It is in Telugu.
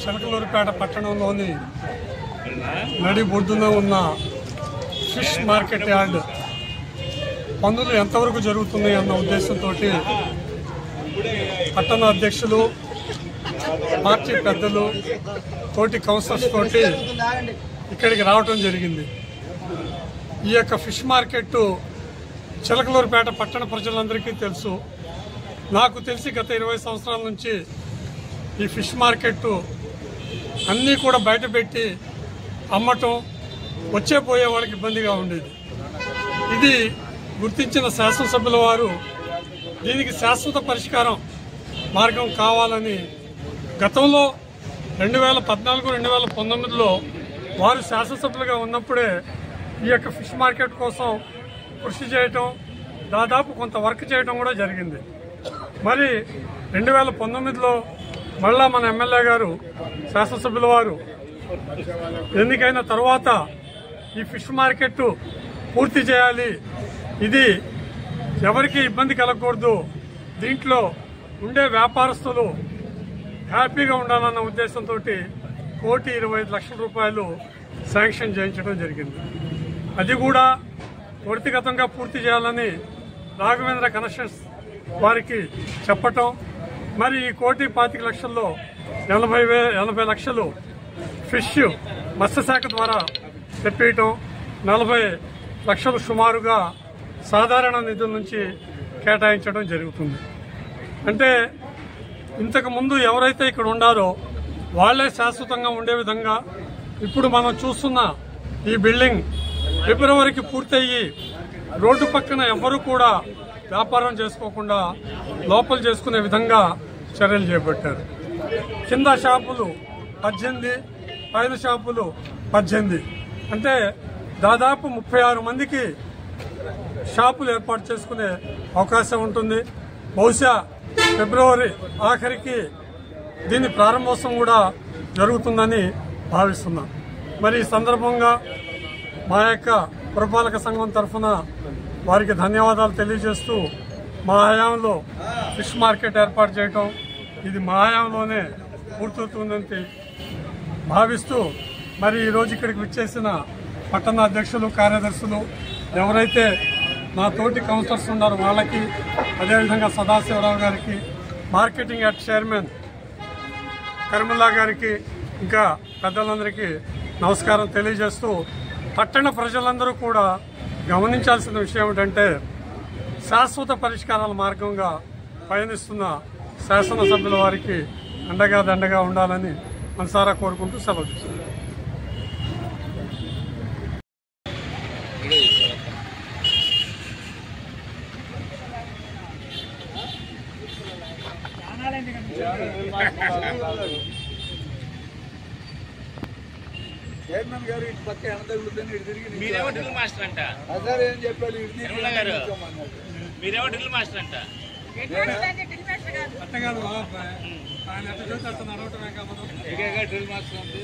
చిలకలూరిపేట పట్టణంలోని నడి బొడ్డున ఉన్న ఫిష్ మార్కెట్ యార్డ్ పనులు ఎంతవరకు జరుగుతున్నాయి అన్న ఉద్దేశంతో పట్టణ అధ్యక్షులు, పార్టీ పెద్దలు, తోటి కౌన్సిలర్స్ తోటి ఇక్కడికి రావటం జరిగింది. ఈ యొక్క ఫిష్ మార్కెట్ చిలకలూరిపేట పట్టణ ప్రజలందరికీ తెలుసు. నాకు తెలిసి గత 20 సంవత్సరాల నుంచి ఈ ఫిష్ మార్కెట్ అన్నీ కూడా బయటపెట్టి అమ్మటం, వచ్చే పోయే వాళ్ళకి ఇబ్బందిగా ఉండేది. ఇది గుర్తించిన శాసనసభ్యుల వారు దీనికి శాశ్వత పరిష్కారం మార్గం కావాలని గతంలో 2014, 2019లో వారు శాసనసభ్యులుగా ఉన్నప్పుడే ఈ యొక్క ఫిష్ మార్కెట్ కోసం కృషి చేయటం, దాదాపు కొంత వర్క్ చేయటం కూడా జరిగింది. మరి 2019లో మళ్ళా మన ఎమ్మెల్యే గారు, శాసనసభ్యుల వారు ఎన్నికైన తర్వాత ఈ ఫిష్ మార్కెట్ పూర్తి చేయాలి, ఇది ఎవరికి ఇబ్బంది కలగకూడదు, దీంట్లో ఉండే వ్యాపారస్తులు హ్యాపీగా ఉండాలన్న ఉద్దేశంతో 1,25,00,000 రూపాయలు శాంక్షన్ చేయించడం జరిగింది. అది కూడా త్వరితగతంగా పూర్తి చేయాలని రాఘవేంద్ర కనెక్షన్స్ వారికి చెప్పటం, మరి ఈ 1,25,00,000లో 80 లక్షలు ఫిష్ మత్స్యశాఖ ద్వారా తెప్పియటం, 40 లక్షలు సుమారుగా సాధారణ నిధుల నుంచి కేటాయించడం జరుగుతుంది. అంటే ఇంతకు ముందు ఎవరైతే ఇక్కడ ఉండారో వాళ్లే శాశ్వతంగా ఉండే విధంగా ఇప్పుడు మనం చూస్తున్న ఈ బిల్డింగ్ ఫిబ్రవరికి పూర్తయ్యి రోడ్డు పక్కన ఎవ్వరూ కూడా వ్యాపారం చేసుకోకుండా లోపల చేసుకునే విధంగా చర్యలు చేపట్టారు. కింద షాపులు 18, పైన షాపులు 18, అంటే దాదాపు 36 మందికి షాపులు ఏర్పాటు చేసుకునే అవకాశం ఉంటుంది. బహుశా ఫిబ్రవరి ఆఖరికి దీని ప్రారంభోత్సవం కూడా జరుగుతుందని భావిస్తున్నాం. మరి ఈ సందర్భంగా మా యొక్క పురపాలక సంఘం తరఫున వారికి ధన్యవాదాలు తెలియజేస్తూ, మా హయాంలో ఫిష్ మార్కెట్ ఏర్పాటు చేయటం ఇది మా హయాంలోనే పూర్తవుతుందని భావిస్తూ, మరి ఈరోజు ఇక్కడికి విచ్చేసిన పట్టణ అధ్యక్షులు, కార్యదర్శులు, ఎవరైతే నా తోటి కౌన్సిలర్స్ ఉన్నారో వాళ్ళకి, అదేవిధంగా సదాశివరావు గారికి, మార్కెటింగ్ యార్డ్ చైర్మన్ కర్మల్లా గారికి, ఇంకా పెద్దలందరికీ నమస్కారం తెలియజేస్తూ, పట్టణ ప్రజలందరూ కూడా గమనించాల్సిన విషయం ఏమిటంటే శాశ్వత పరిష్కారాల మార్గంగా పయనిస్తున్న శాసనసభ్యుల వారికి అండగా దండగా ఉండాలని మనసారా కోరుకుంటూ సెలవు తీసుకుంటాం. చైర్మన్ గారు ఇటు పక్క ఎంత తగులుతుంది, ఇటు తిరిగి మీరేమో డ్రిల్ మాస్టర్ అంట. అదే ఏం చెప్పాడు, మీరేమో డ్రిల్ మాస్టర్ అంట. డ్రిల్ మాస్టర్ ఉంది.